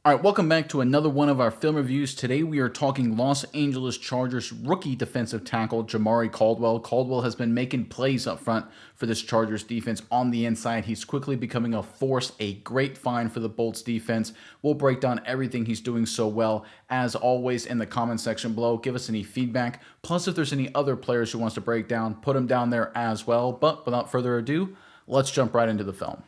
All right, welcome back to another one of our film reviews. Today we are talking Los Angeles Chargers rookie defensive tackle Jamaree Caldwell. Caldwell has been making plays up front for this Chargers defense on the inside. He's quickly becoming a force, a great find for the Bolts defense. We'll break down everything he's doing so well. As always, in the comment section below, give us any feedback. Plus, if there's any other players who wants to break down, put them down there as well. But without further ado, let's jump right into the film.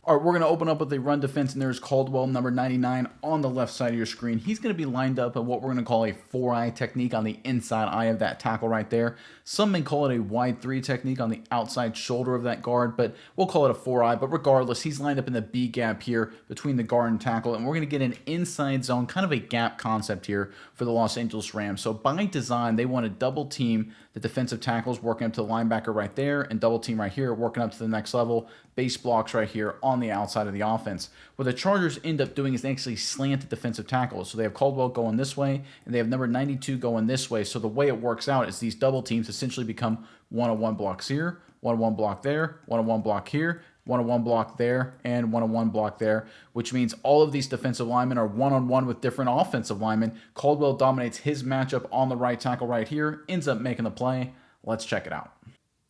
All right, we're going to open up with a run defense, and there's Caldwell, number 99, on the left side of your screen. He's going to be lined up in what we're going to call a 4-eye technique on the inside eye of that tackle right there. Some may call it a wide 3 technique on the outside shoulder of that guard, but we'll call it a 4-eye. But regardless, he's lined up in the B gap here between the guard and tackle, and we're going to get an inside zone, kind of a gap concept here for the Los Angeles Rams. So by design, they want to double team the defensive tackles working up to the linebacker right there, and double team right here working up to the next level. Base blocks right here on the outside of the offense. What the Chargers end up doing is they actually slant the defensive tackles. So they have Caldwell going this way, and they have number 92 going this way. So the way it works out is these double teams essentially become one-on-one blocks here, one-on-one block there, one-on-one block here, one-on-one block there, and one-on-one block there, which means all of these defensive linemen are one-on-one with different offensive linemen. Caldwell dominates his matchup on the right tackle right here, ends up making the play. Let's check it out.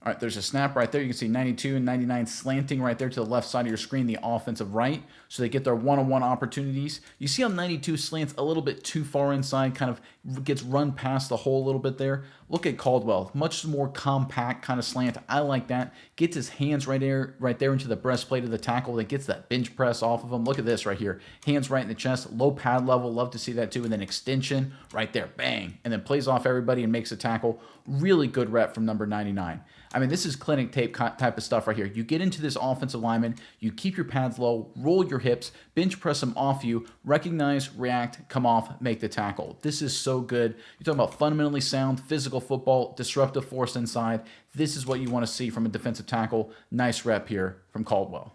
All right, there's a snap right there. You can see 92 and 99 slanting right there to the left side of your screen, the offensive right. So they get their one-on-one opportunities. You see how 92 slants a little bit too far inside, kind of gets run past the hole a little bit there. Look at Caldwell, much more compact kind of slant. I like that. Gets his hands right there into the breastplate of the tackle. That gets that bench press off of him. Look at this right here. Hands right in the chest, low pad level. Love to see that too. And then extension right there, bang. And then plays off everybody and makes a tackle. Really good rep from number 99. I mean, this is clinic tape type of stuff right here. You get into this offensive lineman, you keep your pads low, roll your hips, bench press them off you, recognize, react, come off, make the tackle. This is so good. You're talking about fundamentally sound, physical football, disruptive force inside. This is what you want to see from a defensive tackle. Nice rep here from Caldwell.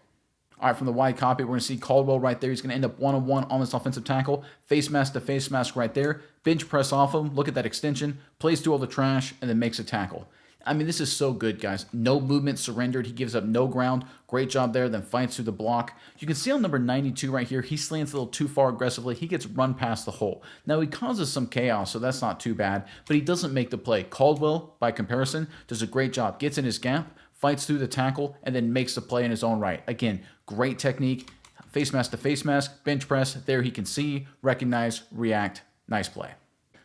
All right, from the wide copy, we're going to see Caldwell right there. He's going to end up one-on-one on this offensive tackle. Face mask to face mask right there. Bench press off him. Look at that extension. Plays through all the trash and then makes a tackle. I mean, this is so good, guys. No movement surrendered. He gives up no ground. Great job there, then fights through the block. You can see on number 92 right here, he slants a little too far aggressively. He gets run past the hole. Now, he causes some chaos, so that's not too bad, but he doesn't make the play. Caldwell, by comparison, does a great job. Gets in his gap, fights through the tackle, and then makes the play in his own right. Again, great technique. Face mask to face mask, bench press. There he can see, recognize, react. Nice play.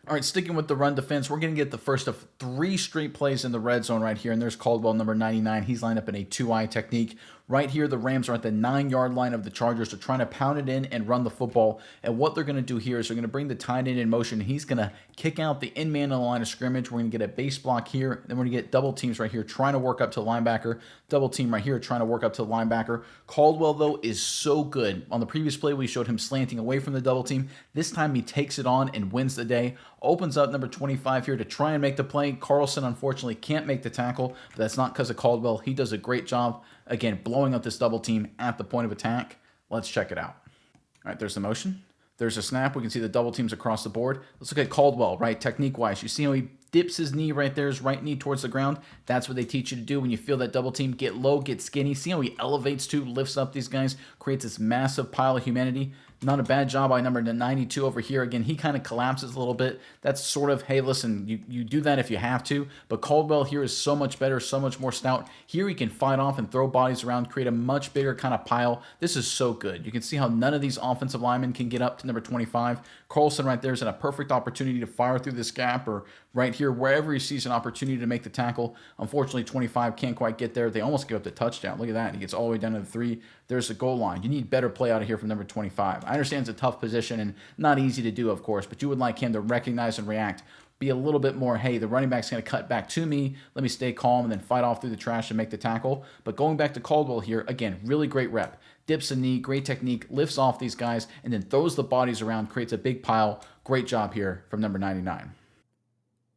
All right, sticking with the run defense, we're going to get the first of 3 straight plays in the red zone right here, and there's Caldwell, number 99. He's lined up in a 2-eye technique. Right here, the Rams are at the 9-yard line of the Chargers. They're trying to pound it in and run the football, and what they're going to do here is they're going to bring the tight end in motion. He's going to kick out the in man on the line of scrimmage. We're going to get a base block here, then we're going to get double teams right here trying to work up to the linebacker. Double team right here trying to work up to the linebacker. Caldwell, though, is so good. On the previous play, we showed him slanting away from the double team. This time, he takes it on and wins the day. Opens up number 25 here to try and make the play. Carlson, unfortunately, can't make the tackle, but that's not because of Caldwell. He does a great job, again, blowing up this double team at the point of attack. Let's check it out. All right, there's the motion. There's a snap. We can see the double teams across the board. Let's look at Caldwell, right, technique-wise. You see how he dips his knee right there, his right knee towards the ground. That's what they teach you to do when you feel that double team. Get low, get skinny. See how he elevates too, lifts up these guys, creates this massive pile of humanity. Not a bad job by number 92 over here. Again, he kind of collapses a little bit. That's sort of, hey, listen, you do that if you have to. But Caldwell here is so much better, so much more stout. Here he can fight off and throw bodies around, create a much bigger kind of pile. This is so good. You can see how none of these offensive linemen can get up to number 25. Carlson right there is in a perfect opportunity to fire through this gap, or right here, wherever he sees an opportunity to make the tackle. Unfortunately, 25 can't quite get there. They almost give up the touchdown. Look at that. He gets all the way down to the 3. There's the goal line. You need better play out of here from number 25. I understand it's a tough position and not easy to do, of course, but you would like him to recognize and react. Be a little bit more, hey, the running back's going to cut back to me. Let me stay calm and then fight off through the trash and make the tackle. But going back to Caldwell here, again, really great rep. Dips a knee, great technique, lifts off these guys, and then throws the bodies around, creates a big pile. Great job here from number 99.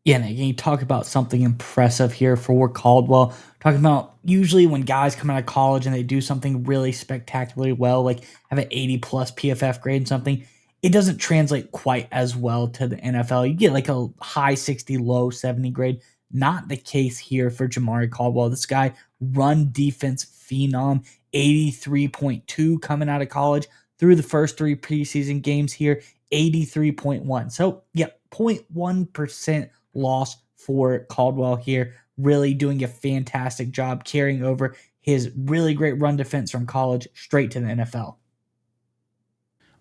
Yeah, and again, you talk about something impressive here for Caldwell. Talking about usually when guys come out of college and they do something really spectacularly well, like have an 80 plus PFF grade and something, it doesn't translate quite as well to the NFL. You get like a high 60, low 70 grade. Not the case here for Jamaree Caldwell. This guy, run defense phenom, 83.2 coming out of college, through the first three preseason games here, 83.1. So, yeah, 0.1% loss for Caldwell here. Really doing a fantastic job carrying over his really great run defense from college straight to the NFL.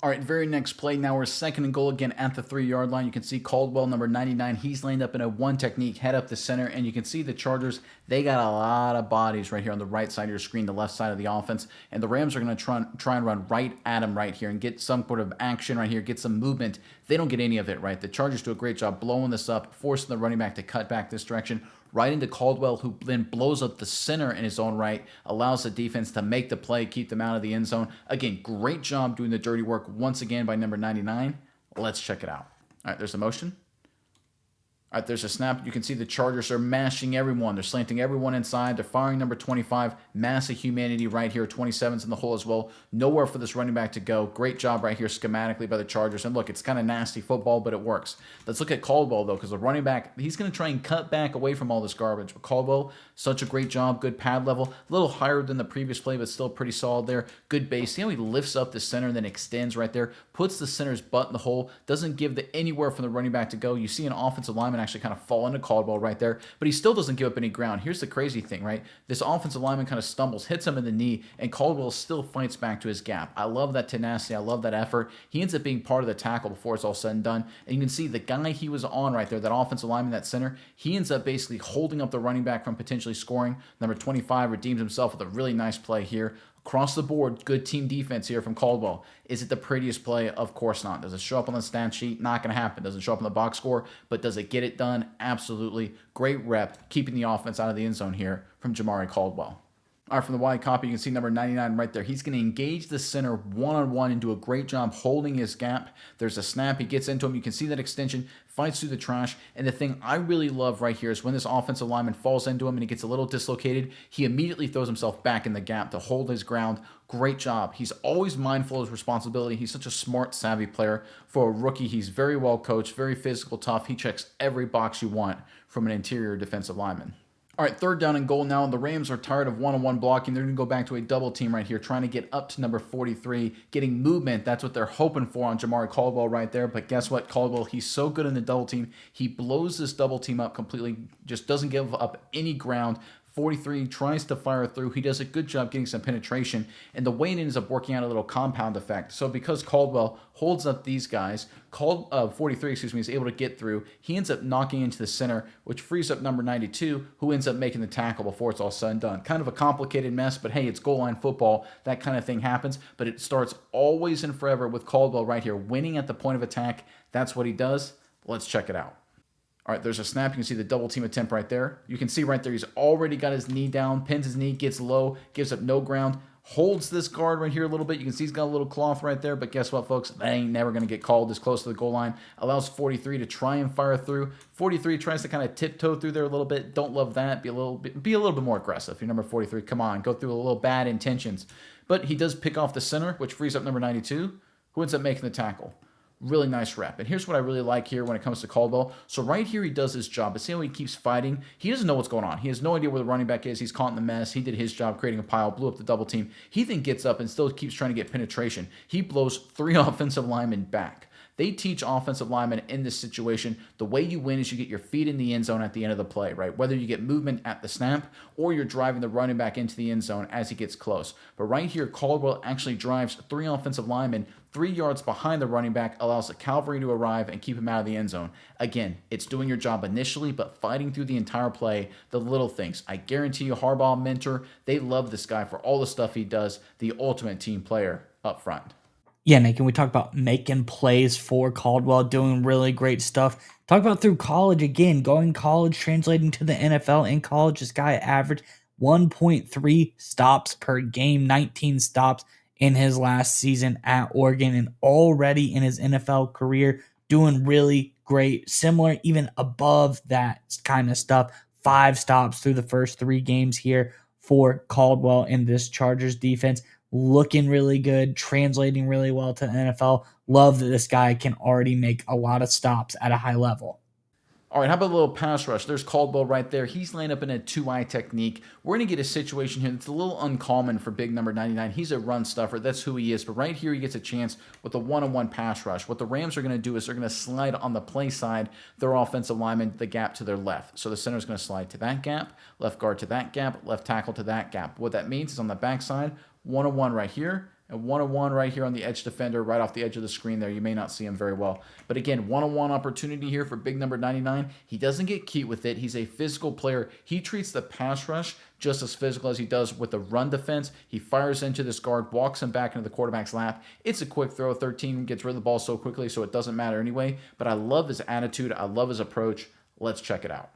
All right, very next play. Now we're second and goal again at the 3 yard line. You can see Caldwell, number 99. He's lined up in a one technique, head up the center, and you can see the Chargers. They got a lot of bodies right here on the right side of your screen, the left side of the offense. And the Rams are going to try and run right at him right here and get some sort of action right here, get some movement. They don't get any of it, right? The Chargers do a great job blowing this up, forcing the running back to cut back this direction, right into Caldwell, who then blows up the center in his own right, allows the defense to make the play, keep them out of the end zone. Again, great job doing the dirty work once again by number 99. Let's check it out. All right, there's the motion. All right, there's a snap. You can see the Chargers are mashing everyone. They're slanting everyone inside. They're firing number 25. Massive humanity right here. 27's in the hole as well. Nowhere for this running back to go. Great job right here schematically by the Chargers. And look, it's kind of nasty football, but it works. Let's look at Caldwell, though, because the running back, he's going to try and cut back away from all this garbage. But Caldwell, such a great job. Good pad level. A little higher than the previous play, but still pretty solid there. Good base. See how he lifts up the center and then extends right there. Puts the center's butt in the hole. Doesn't give the anywhere for the running back to go. You see an offensive lineman actually kind of fall into Caldwell right there, but he still doesn't give up any ground. Here's the crazy thing, right? This offensive lineman kind of stumbles, hits him in the knee, and Caldwell still fights back to his gap. I love that tenacity. I love that effort. He ends up being part of the tackle before it's all said and done. And you can see the guy he was on right there, that offensive lineman, that center, he ends up basically holding up the running back from potentially scoring. Number 25 redeems himself with a really nice play here. Across the board, good team defense here from Caldwell. Is it the prettiest play? Of course not. Does it show up on the stat sheet? Not going to happen. Does it show up on the box score? But does it get it done? Absolutely. Great rep, keeping the offense out of the end zone here from Jamaree Caldwell. All right, from the wide copy, you can see number 99 right there. He's going to engage the center one-on-one and do a great job holding his gap. There's a snap. He gets into him. You can see that extension, fights through the trash. And the thing I really love right here is when this offensive lineman falls into him and he gets a little dislocated, he immediately throws himself back in the gap to hold his ground. Great job. He's always mindful of his responsibility. He's such a smart, savvy player. For a rookie, he's very well coached, very physical, tough. He checks every box you want from an interior defensive lineman. All right, third down and goal now. The Rams are tired of one-on-one blocking. They're going to go back to a double team right here, trying to get up to number 43, getting movement. That's what they're hoping for on Jamaree Caldwell right there. But guess what? Caldwell, he's so good in the double team. He blows this double team up completely, just doesn't give up any ground. 43 tries to fire through. He does a good job getting some penetration, and the way it ends up working out a little compound effect. So because Caldwell holds up these guys, 43, is able to get through. He ends up knocking into the center, which frees up number 92, who ends up making the tackle before it's all said and done. Kind of a complicated mess, but hey, it's goal line football. That kind of thing happens, but it starts always and forever with Caldwell right here, winning at the point of attack. That's what he does. Let's check it out. All right, there's a snap. You can see the double team attempt right there. You can see right there he's already got his knee down, pins his knee, gets low, gives up no ground, holds this guard right here a little bit. You can see he's got a little cloth right there, but guess what, folks? That ain't never going to get called this close to the goal line. Allows 43 to try and fire through. 43 tries to kind of tiptoe through there a little bit. Don't love that. Be a little bit more aggressive. You're number 43. Come on, go through a little bad intentions. But he does pick off the center, which frees up number 92, who ends up making the tackle. Really nice rep. And here's what I really like here when it comes to Caldwell. So right here he does his job. But see how he keeps fighting? He doesn't know what's going on. He has no idea where the running back is. He's caught in the mess. He did his job creating a pile, blew up the double team. He then gets up and still keeps trying to get penetration. He blows 3 offensive linemen back. They teach offensive linemen in this situation, the way you win is you get your feet in the end zone at the end of the play, right? Whether you get movement at the snap or you're driving the running back into the end zone as he gets close. But right here, Caldwell actually drives 3 offensive linemen 3 yards behind the running back, allows the cavalry to arrive and keep him out of the end zone. Again, it's doing your job initially, but fighting through the entire play, the little things. I guarantee you, Harbaugh, Mentor, they love this guy for all the stuff he does, the ultimate team player up front. Yeah, Nick, and we talk about making plays for Caldwell, doing really great stuff. Talk about through college again, going college, translating to the NFL. In college, this guy averaged 1.3 stops per game, 19 stops in his last season at Oregon, and already in his NFL career, doing really great, similar, even above that kind of stuff. 5 stops through the first 3 games here for Caldwell in this Chargers defense. Looking really good, translating really well to the NFL. Love that this guy can already make a lot of stops at a high level. All right, how about a little pass rush? There's Caldwell right there. He's laying up in a 2-eye technique. We're going to get a situation here that's a little uncommon for big number 99. He's a run stuffer. That's who he is. But right here, he gets a chance with a one-on-one pass rush. What the Rams are going to do is they're going to slide on the play side their offensive lineman, the gap to their left. So the center is going to slide to that gap, left guard to that gap, left tackle to that gap. What that means is on the backside, one-on-one right here, and one-on-one right here on the edge defender, right off the edge of the screen there. You may not see him very well. But again, one-on-one opportunity here for big number 99. He doesn't get cute with it. He's a physical player. He treats the pass rush just as physical as he does with the run defense. He fires into this guard, walks him back into the quarterback's lap. It's a quick throw. 13 gets rid of the ball so quickly, so it doesn't matter anyway. But I love his attitude. I love his approach. Let's check it out.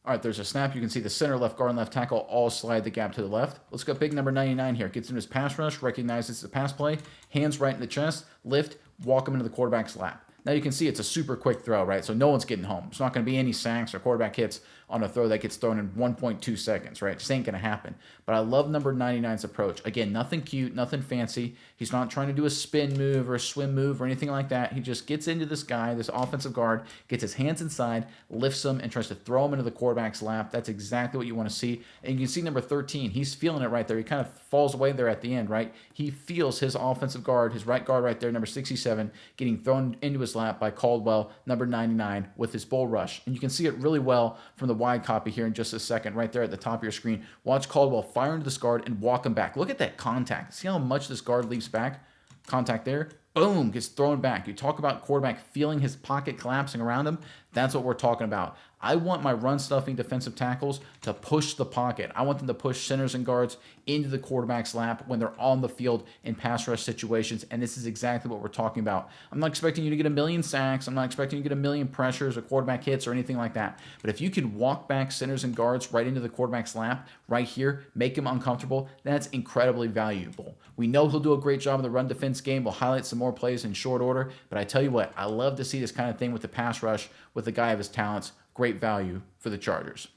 All right, there's a snap. You can see the center, left guard, and left tackle all slide the gap to the left. Let's go big number 99 here. Gets into his pass rush, recognizes the pass play, hands right in the chest, lift, walk him into the quarterback's lap. Now you can see it's a super quick throw, right? So no one's getting home. It's not going to be any sacks or quarterback hits on a throw that gets thrown in 1.2 seconds, right? It just ain't going to happen. But I love number 99's approach. Again, nothing cute, nothing fancy. He's not trying to do a spin move or a swim move or anything like that. He just gets into this guy, this offensive guard, gets his hands inside, lifts him, and tries to throw him into the quarterback's lap. That's exactly what you want to see. And you can see number 13, he's feeling it right there. He kind of falls away there at the end, right? He feels his offensive guard, his right guard right there, number 67, getting thrown into his lap by Caldwell, number 99, with his bull rush. And you can see it really well from the wide copy here in just a second, right there at the top of your screen. Watch Caldwell fire into this guard and walk him back. Look at that contact. See how much this guard leaps back? Contact there. Boom, gets thrown back. You talk about quarterback feeling his pocket collapsing around him. That's what we're talking about. I want my run stuffing defensive tackles to push the pocket. I want them to push centers and guards into the quarterback's lap when they're on the field in pass rush situations, and this is exactly what we're talking about. I'm not expecting you to get a million sacks. I'm not expecting you to get a million pressures or quarterback hits or anything like that. But if you can walk back centers and guards right into the quarterback's lap right here, make him uncomfortable, that's incredibly valuable. We know he'll do a great job in the run defense game. We'll highlight some more plays in short order, but I tell you what, I love to see this kind of thing with the pass rush with a guy of his talents. Great value for the Chargers.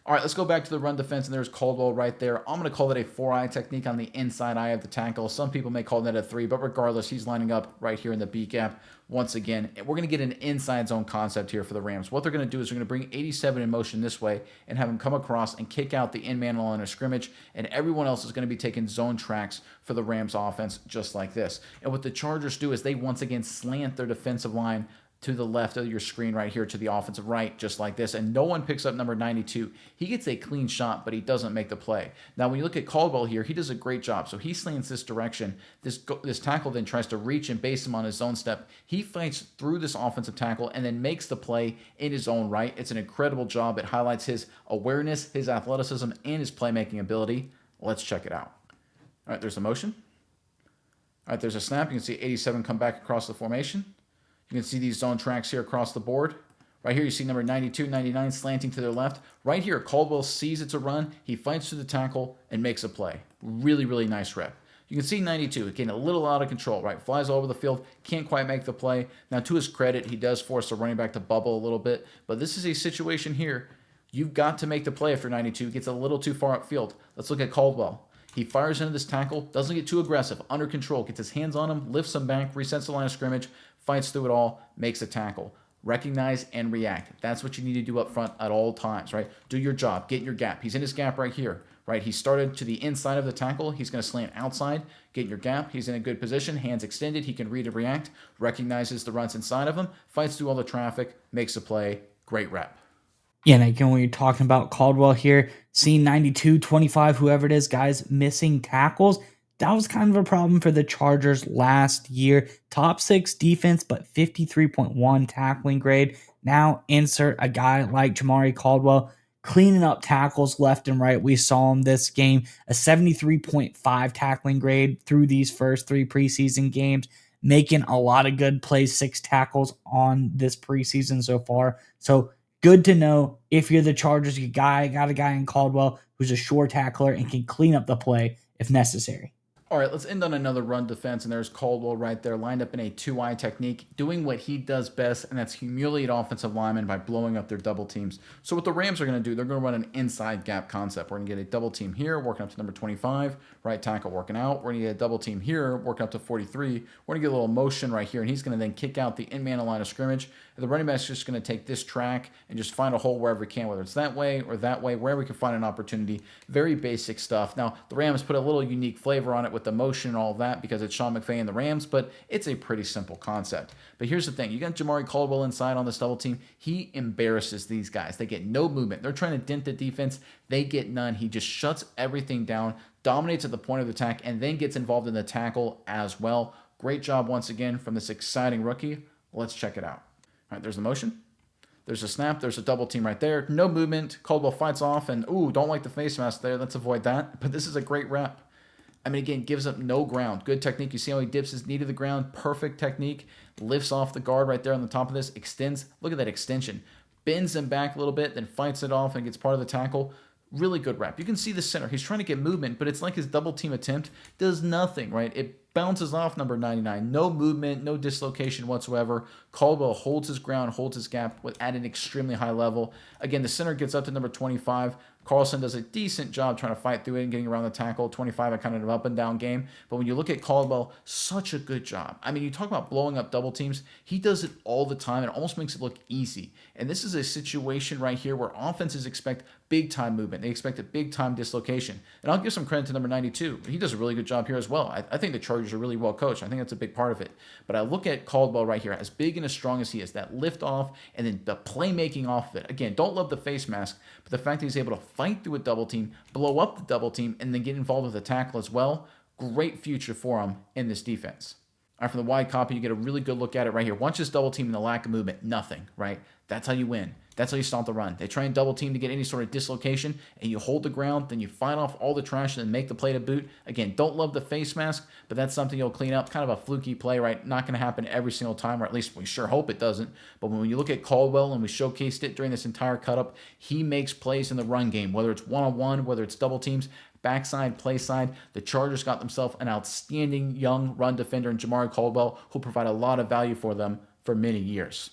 All right, let's go back to the run defense, and there's Caldwell right there. I'm going to call it a 4-eye technique on the inside eye of the tackle. Some people may call that a 3, but regardless, he's lining up right here in the B gap once again. We're going to get an inside zone concept here for the Rams. What they're going to do is they're going to bring 87 in motion this way and have him come across and kick out the in-man line of scrimmage, and everyone else is going to be taking zone tracks for the Rams offense just like this. And what the Chargers do is they once again slant their defensive line to the left of your screen right here to the offensive right, just like this. And no one picks up number 92. He gets a clean shot, but he doesn't make the play. Now, when you look at Caldwell here, he does a great job. So he slants this direction. This tackle then tries to reach and base him on his own step. He fights through this offensive tackle and then makes the play in his own right. It's an incredible job. It highlights his awareness, his athleticism, and his playmaking ability. Let's check it out. All right, there's the motion. All right, there's a snap. You can see 87 come back across the formation. You can see these zone tracks here across the board. Right here, you see number 92, 99 slanting to their left. Right here, Caldwell sees it's a run. He fights through the tackle and makes a play. Really, really nice rep. You can see 92, again, a little out of control, right? Flies all over the field, can't quite make the play. Now, to his credit, he does force the running back to bubble a little bit. But this is a situation here. You've got to make the play after 92. Gets a little too far upfield. Let's look at Caldwell. He fires into this tackle, doesn't get too aggressive, under control, gets his hands on him, lifts him back, resets the line of scrimmage, fights through it all, makes a tackle. Recognize and react. That's what you need to do up front at all times, right? Do your job. Get in your gap. He's in his gap right here, right? He started to the inside of the tackle. He's going to slant outside. Get in your gap. He's in a good position. Hands extended. He can read and react. Recognizes the runs inside of him. Fights through all the traffic. Makes a play. Great rep. Yeah, and again, when you're talking about Caldwell here, seeing 92, 25, whoever it is, guys missing tackles, that was kind of a problem for the Chargers last year. Top 6 defense, but 53.1 tackling grade. Now insert a guy like Jamaree Caldwell cleaning up tackles left and right. We saw him this game, a 73.5 tackling grade through these first 3 preseason games, making a lot of good plays, 6 tackles on this preseason so far. So good to know if you're the Chargers, you got a guy in Caldwell who's a sure tackler and can clean up the play if necessary. All right, let's end on another run defense, and there's Caldwell right there, lined up in a two-eye technique, doing what he does best, and that's humiliate offensive linemen by blowing up their double teams. So what the Rams are going to do, they're going to run an inside gap concept. We're going to get a double team here, working up to number 25, right tackle working out. We're going to get a double team here, working up to 43. We're going to get a little motion right here, and he's going to then kick out the in-man line of scrimmage. And the running back's just going to take this track and just find a hole wherever he can, whether it's that way or that way, wherever he can find an opportunity. Very basic stuff. Now, the Rams put a little unique flavor on it with the motion and all of that because it's Sean McVay and the Rams, but it's a pretty simple concept. But here's the thing. You got Jamaree Caldwell inside on this double team. He embarrasses these guys. They get no movement. They're trying to dent the defense. They get none. He just shuts everything down, dominates at the point of attack, and then gets involved in the tackle as well. Great job once again from this exciting rookie. Let's check it out. All right, there's the motion. There's a snap. There's a double team right there. No movement. Caldwell fights off, and ooh, don't like the face mask there. Let's avoid that. But this is a great rep. I mean, again, gives up no ground. Good technique. You see how he dips his knee to the ground? Perfect technique. Lifts off the guard right there on the top of this. Extends. Look at that extension. Bends him back a little bit, then fights it off and gets part of the tackle. Really good rep. You can see the center. He's trying to get movement, but it's like his double team attempt does nothing, right? It bounces off number 99. No movement, no dislocation whatsoever. Caldwell holds his ground, holds his gap at an extremely high level. Again, the center gets up to number 25. Carlson does a decent job trying to fight through it and getting around the tackle. 25, a kind of an up and down game. But when you look at Caldwell, such a good job. I mean, you talk about blowing up double teams. He does it all the time. It almost makes it look easy. And this is a situation right here where offenses expect big time movement. They expect a big time dislocation. And I'll give some credit to number 92. He does a really good job here as well. I think the Chargers are really well coached. I think that's a big part of it. But I look at Caldwell right here, as big and as strong as he is, that lift off and then the playmaking off of it. Again, don't love the face mask, but the fact that he's able to fight through a double team, blow up the double team, and then get involved with the tackle as well, great future for him in this defense. All right, from the wide copy, you get a really good look at it right here. Once this double team and the lack of movement, nothing, right? That's how you win. That's how you stop the run. They try and double team to get any sort of dislocation, and you hold the ground, then you fight off all the trash and then make the play to boot. Again, don't love the face mask, but that's something you'll clean up. Kind of a fluky play, right? Not going to happen every single time, or at least we sure hope it doesn't. But when you look at Caldwell, and we showcased it during this entire cut-up, he makes plays in the run game, whether it's one-on-one, whether it's double teams, backside, play side. The Chargers got themselves an outstanding young run defender in Jamaree Caldwell who'll provide a lot of value for them for many years.